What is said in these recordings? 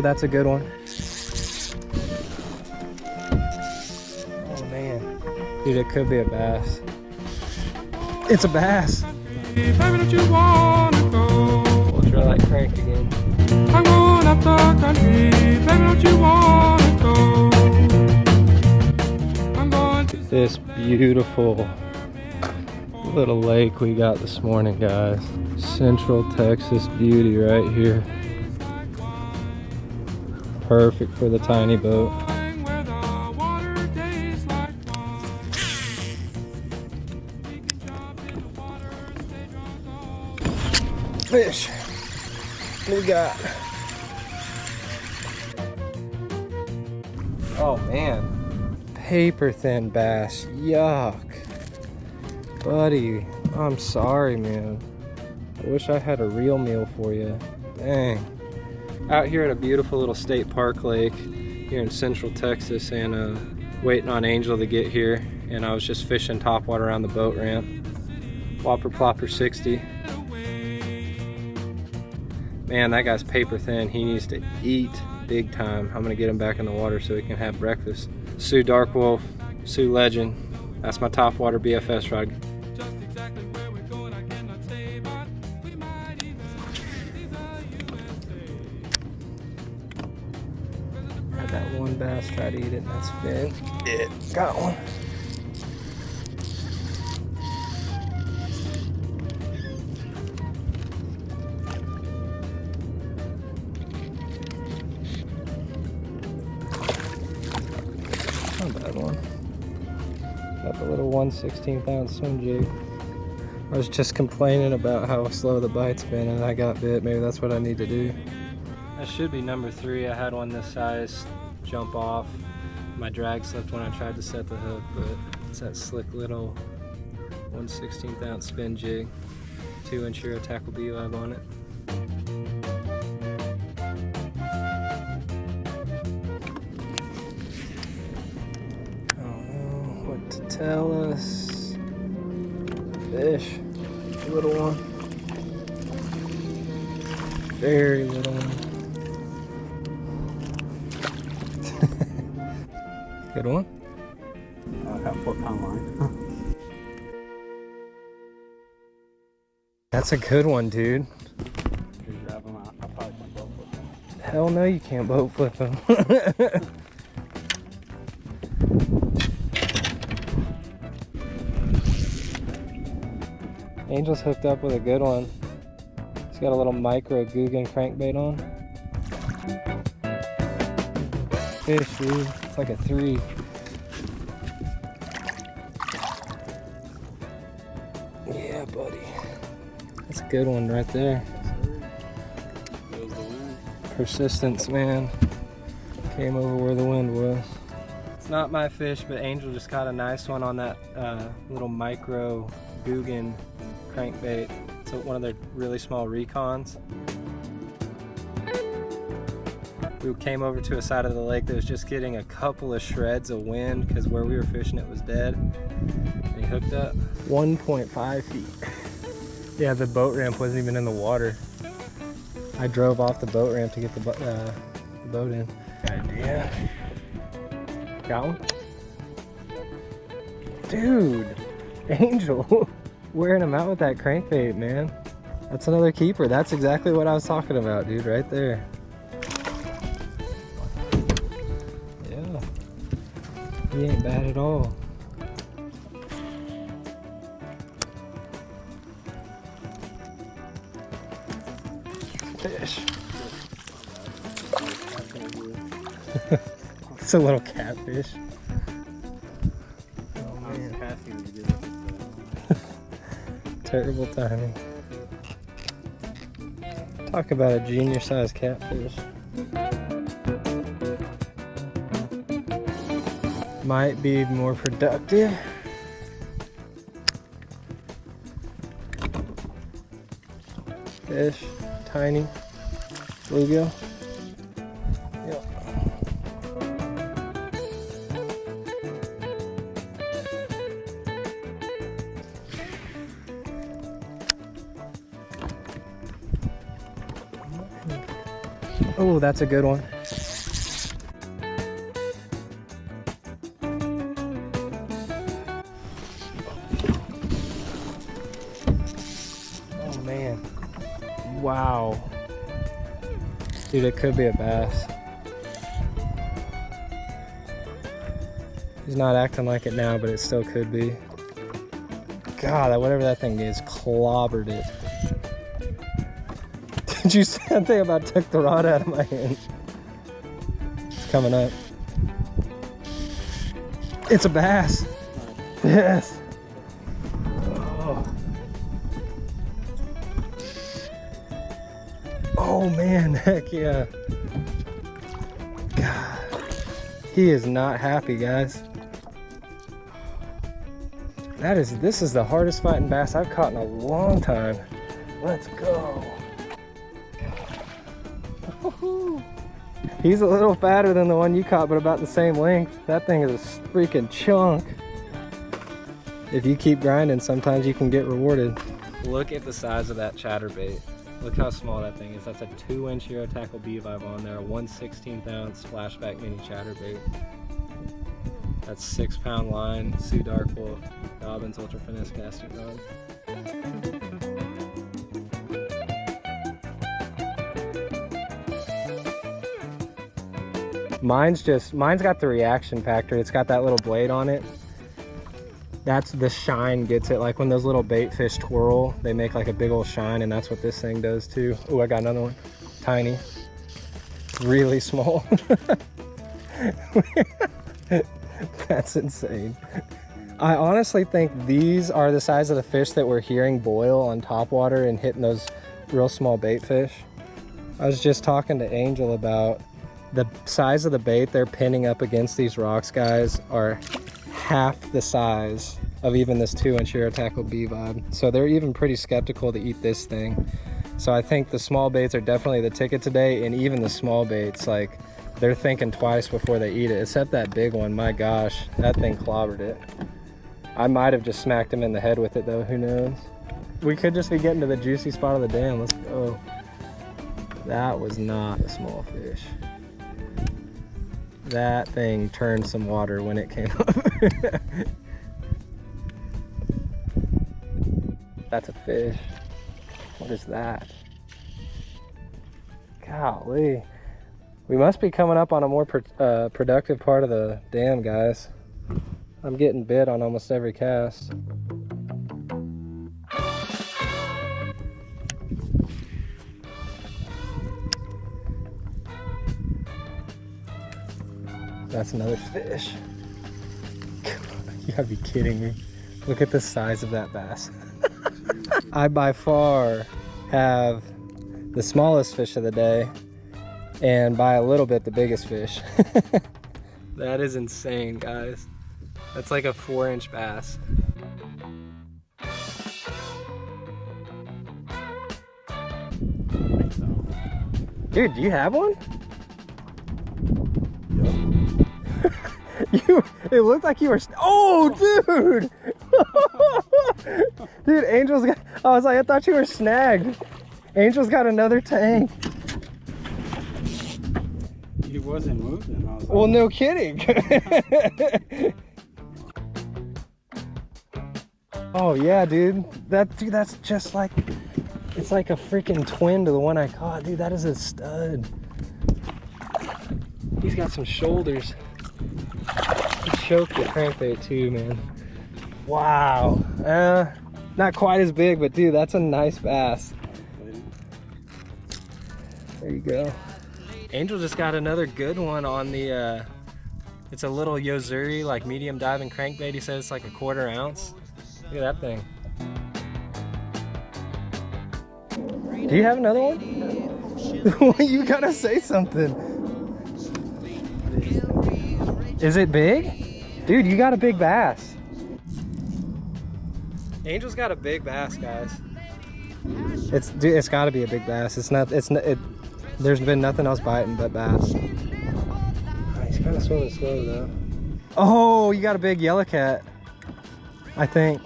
Oh, that's a good one. Oh man. Dude, it could be a bass. It's a bass. We'll try that crank again. I'm going up the country, baby, don't you wanna go? I'm going to this beautiful little lake we got this morning, guys. Central Texas beauty right here. Perfect for the tiny boat. Fish. What we got? Oh man. Paper thin bass. Yuck. Buddy, I'm sorry, man. I wish I had a real meal for you. Dang. Out here at a beautiful little state park lake here in Central Texas, and waiting on Angel to get here, and I was just fishing topwater around the boat ramp. Whopper Plopper 60. Man, that guy's paper thin. He needs to eat big time. I'm gonna get him back in the water so he can have breakfast. Sioux Dark Wolf, Sioux Legend. That's my topwater BFS rod. Had that one bass try to eat it, and that's fin. It got one. Not a bad one. Got the little 1/16 ounce swim jig. I was just complaining about how slow the bite's been, and I got bit. Maybe that's what I need to do. That should be number 3. I had one this size jump off. My drag slipped when I tried to set the hook, but it's that slick little 1/16 ounce spin jig. 2-inch Hero Tackle B-Lab on it. Tell us. Fish. Little one. Very little one. Good one. I got 4-pound line. That's a good one, dude. Just grab them out. I probably can boat flip them. Hell no, you can't boat flip them. Angel's hooked up with a good one. He's got a little micro Guggen crankbait on. Fish, dude. It's like a 3. Yeah, buddy. That's a good one right there. Persistence, man. Came over where the wind was. It's not my fish, but Angel just caught a nice one on that little micro Guggen crankbait. It's one of their really small recons. We came over to a side of the lake that was just getting a couple of shreds of wind because where we were fishing it was dead. And he hooked up. 1.5 feet. Yeah, the boat ramp wasn't even in the water. I drove off the boat ramp to get the boat in. Yeah. Got one? Dude, Angel. Wearing him out with that crankbait, man. That's another keeper. That's exactly what I was talking about, dude, right there. Yeah. He ain't bad at all. Fish. It's a little catfish. Oh man. Terrible timing. Talk about a junior-sized catfish. Might be more productive. Fish, tiny, bluegill. Yep. Oh, that's a good one. Oh man. Wow. Dude, it could be a bass. He's not acting like it now, but it still could be. God, whatever that thing is, clobbered it. Did you see that thing about took the rod out of my hand? It's coming up. It's a bass. Yes. Oh, oh man, heck yeah. God. He is not happy, guys. This is the hardest fighting bass I've caught in a long time. Let's go. He's a little fatter than the one you caught, but about the same length. That thing is a freaking chunk. If you keep grinding, sometimes you can get rewarded. Look at the size of that chatterbait. Look how small that thing is. That's a 2-inch Hero Tackle B-Vibe on there, a 1/16 ounce flashback mini chatterbait. That's 6-pound line, Sioux Dark Wolf, Dobbins Ultra Finesse casting rod. Mine's got the reaction factor. It's got that little blade on it. That's the shine gets it. Like when those little bait fish twirl, they make like a big old shine, and that's what this thing does too. Oh, I got another one. Tiny. Really small. That's insane. I honestly think these are the size of the fish that we're hearing boil on top water and hitting those real small bait fish. I was just talking to Angel about the size of the bait they're pinning up against these rocks, guys, are half the size of even this 2-inch Hero Tackle B-Vibe. So they're even pretty skeptical to eat this thing. So I think the small baits are definitely the ticket today, and even the small baits, like, they're thinking twice before they eat it, except that big one. My gosh, that thing clobbered it. I might have just smacked him in the head with it though, who knows? We could just be getting to the juicy spot of the dam. Let's go. That was not a small fish. That thing turned some water when it came up. That's a fish. What is that? Golly. We must be coming up on a more productive part of the dam, guys. I'm getting bit on almost every cast. That's another fish. You gotta be kidding me. Look at the size of that bass. I by far have the smallest fish of the day, and by a little bit the biggest fish. That is insane, guys. That's like a 4-inch bass. Dude, do you have one? It looked like you were, oh dude! Dude, Angel's got, I was like, I thought you were snagged. Angel's got another tank. He wasn't moving. I was like, well, no kidding. Oh yeah, dude. That's just like, it's like a freaking twin to the one I caught. Dude, that is a stud. He's got some shoulders. He choked the crankbait too, man. Wow. Not quite as big, but dude, that's a nice bass. There you go. Angel just got another good one on the, it's a little Yozuri, like medium diving crankbait. He says it's like a 1/4 ounce. Look at that thing. Do you have another one? You gotta say something. Is it big? Dude, you got a big bass. Angel's got a big bass, guys. It's gotta be a big bass. There's been nothing else biting but bass. He's kind of swimming slow though. Oh, you got a big yellow cat. I think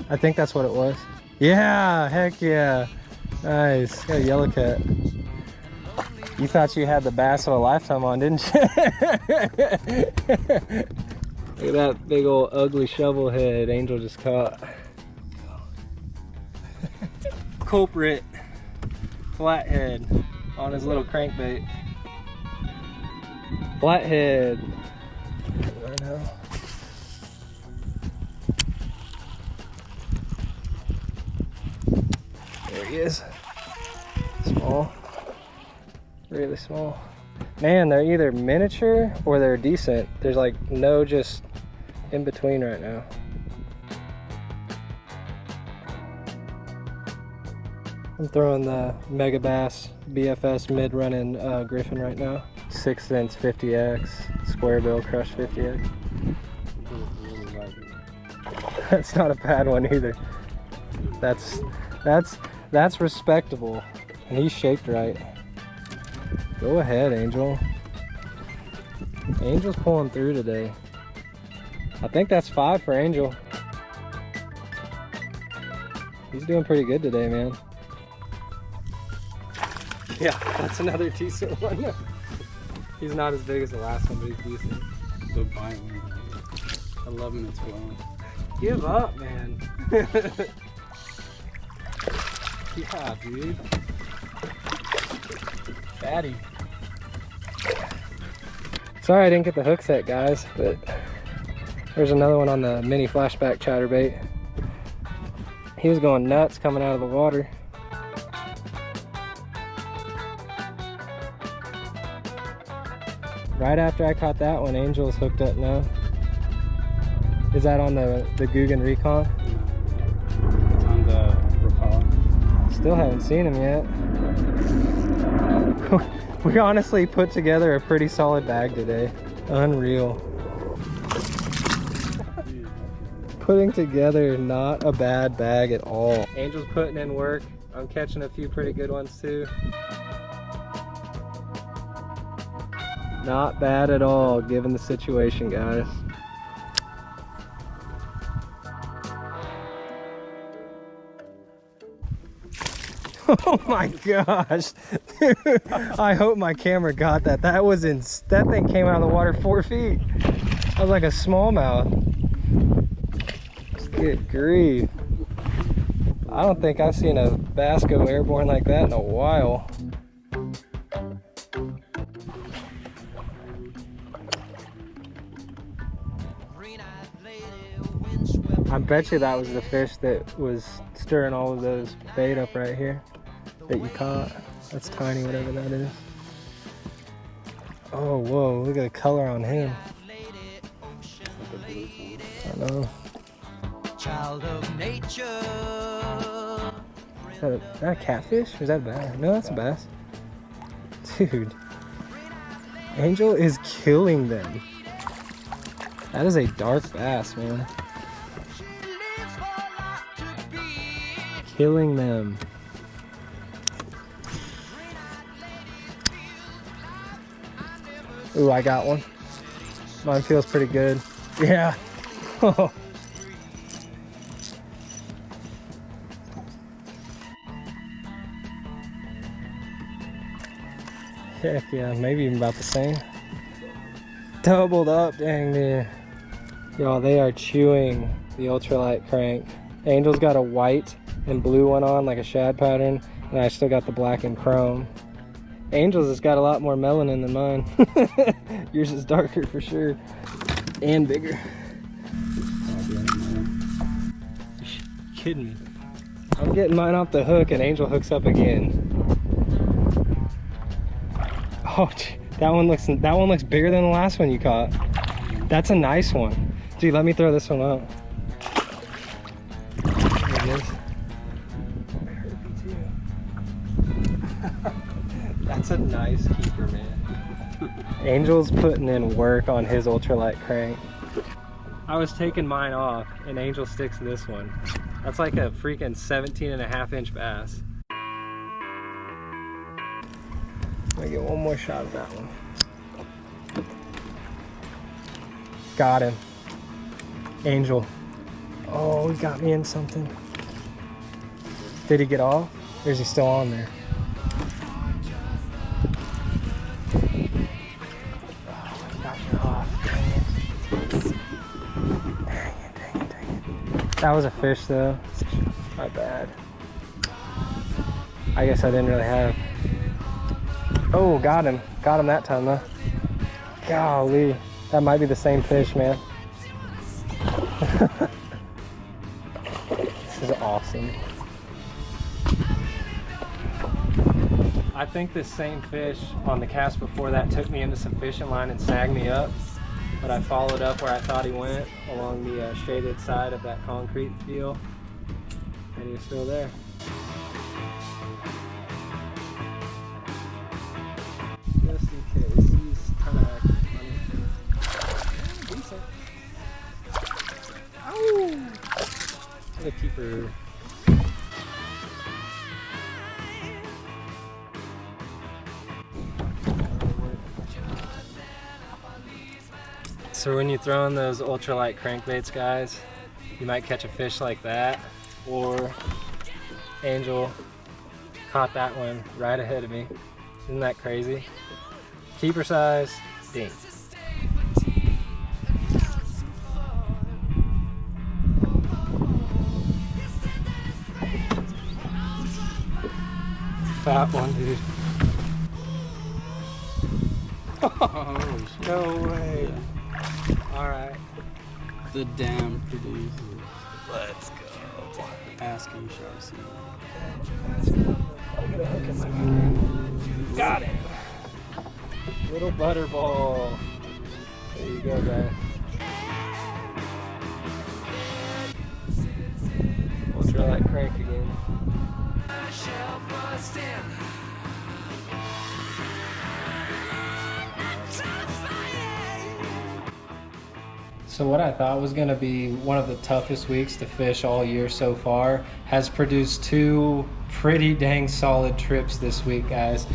that's what it was. Yeah, heck yeah. Nice, got a yellow cat. You thought you had the bass of a lifetime on, didn't you? Look at that big old ugly shovel head Angel just caught. Culprit flathead on his little crankbait. Flathead. I know. There he is. Small. Really small. Man, they're either miniature or they're decent. There's like no just in between right now. I'm throwing the Mega Bass BFS mid running Griffin right now. 6 cents 50X, square bill crush 50X. That's not a bad one either. That's respectable. And he's shaped right. Go ahead, Angel. Angel's pulling through today. I think that's 5 for Angel. He's doing pretty good today, man. Yeah, that's another decent one. He's not as big as the last one, but he's decent. The bite one. 11 and 12. Give up, man. Yeah, dude. Fatty. Sorry I didn't get the hook set, guys, but there's another one on the mini flashback chatterbait. He was going nuts coming out of the water. Right after I caught that one, Angel's hooked up now. Is that on the Guggen Recon? No. It's on the Rapala. Still haven't seen him yet. We honestly put together a pretty solid bag today. Unreal. Putting together not a bad bag at all. Angel's putting in work. I'm catching a few pretty good ones too. Not bad at all, given the situation, guys. Oh my gosh. I hope my camera got that. That thing came out of the water 4 feet. That was like a smallmouth. Good grief. I don't think I've seen a bass go airborne like that in a while. I bet you that was the fish that was stirring all of those bait up right here that you caught. That's tiny, whatever that is. Oh, whoa, look at the color on him. I know. Child of nature. Is that a catfish? Or is that a bass? No, that's a bass. Dude. Angel is killing them. That is a dark bass, man. Killing them. Ooh, I got one. Mine feels pretty good. Yeah. Heck yeah, maybe even about the same. Doubled up, dang near. Y'all, they are chewing the ultralight crank. Angel's got a white and blue one on, like a shad pattern, and I still got the black and chrome. Angel's has got a lot more melanin than mine. Yours is darker for sure, and bigger. You're kidding me. I'm getting mine off the hook and Angel hooks up again. Oh, that one looks bigger than the last one you caught. That's a nice one. Dude, let me throw this one out. There it is. That's a nice keeper, man. Angel's putting in work on his ultralight crank. I was taking mine off and Angel sticks this one. That's like a freaking 17.5-inch bass. Let me get one more shot of that one. Got him. Angel. Oh, he got me in something. Did he get off? Or is he still on there? That was a fish though. My bad. I guess I didn't really have. Oh, got him. Got him that time though. Golly. That might be the same fish, man. This is awesome. I think this same fish on the cast before that took me into some fishing line and snagged me up, but I followed up where I thought he went along the shaded side of that concrete field, and he was still there. Just in case, he's kind of acting funny. Decent. Ow! The keeper. So when you throw in those ultralight crankbaits, guys, you might catch a fish like that, or Angel caught that one right ahead of me. Isn't that crazy? Keeper size, ding. Fat one, dude. Oh, shit. No way. Alright. The dam produces. Let's go. Asking sharks. Got it. Little butterball. There you go, guys. Ultralight crank again. So what I thought was going to be one of the toughest weeks to fish all year so far has produced two pretty dang solid trips this week, guys.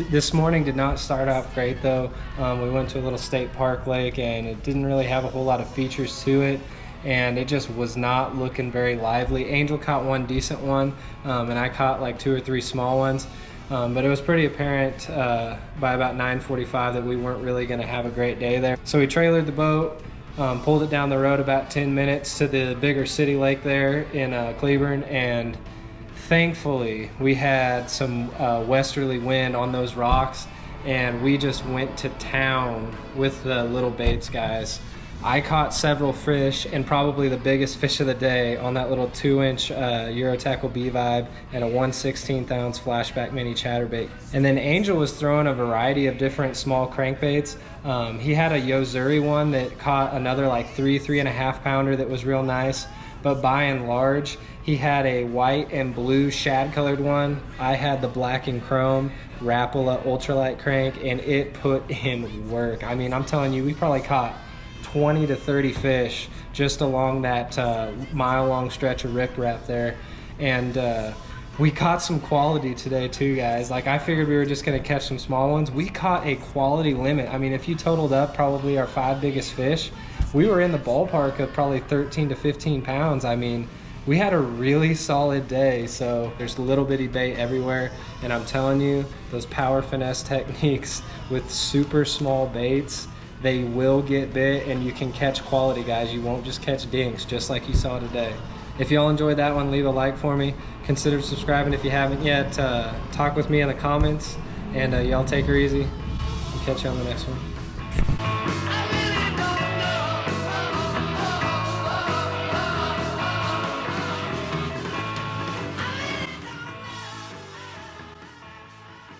This morning did not start off great though. We went to a little state park lake and it didn't really have a whole lot of features to it, and it just was not looking very lively. Angel caught one decent one, and I caught like 2 or 3 small ones. But it was pretty apparent by about 9:45 that we weren't really going to have a great day there. So we trailered the boat, pulled it down the road about 10 minutes to the bigger city lake there in Cleburne, and thankfully we had some westerly wind on those rocks, and we just went to town with the little baits, guys. I caught several fish, and probably the biggest fish of the day on that little 2-inch Euro Tackle B-Vibe and a 1/16 ounce flashback mini chatterbait. And then Angel was throwing a variety of different small crankbaits. He had a Yozuri one that caught another like 3.5 pounder that was real nice. But by and large, he had a white and blue shad colored one. I had the black and chrome Rapala ultralight crank, and it put in work. I mean, I'm telling you, we probably caught 20 to 30 fish just along that mile-long stretch of riprap there. And we caught some quality today too, guys. Like, I figured we were just gonna catch some small ones. We caught a quality limit. I mean, if you totaled up probably our 5 biggest fish, we were in the ballpark of probably 13 to 15 pounds. I mean, we had a really solid day. So there's little bitty bait everywhere, and I'm telling you, those power finesse techniques with super small baits, they will get bit, and you can catch quality, guys. You won't just catch dinks, just like you saw today. If y'all enjoyed that one, leave a like for me. Consider subscribing if you haven't yet. Talk with me in the comments, and y'all take her easy. I'll catch you on the next one.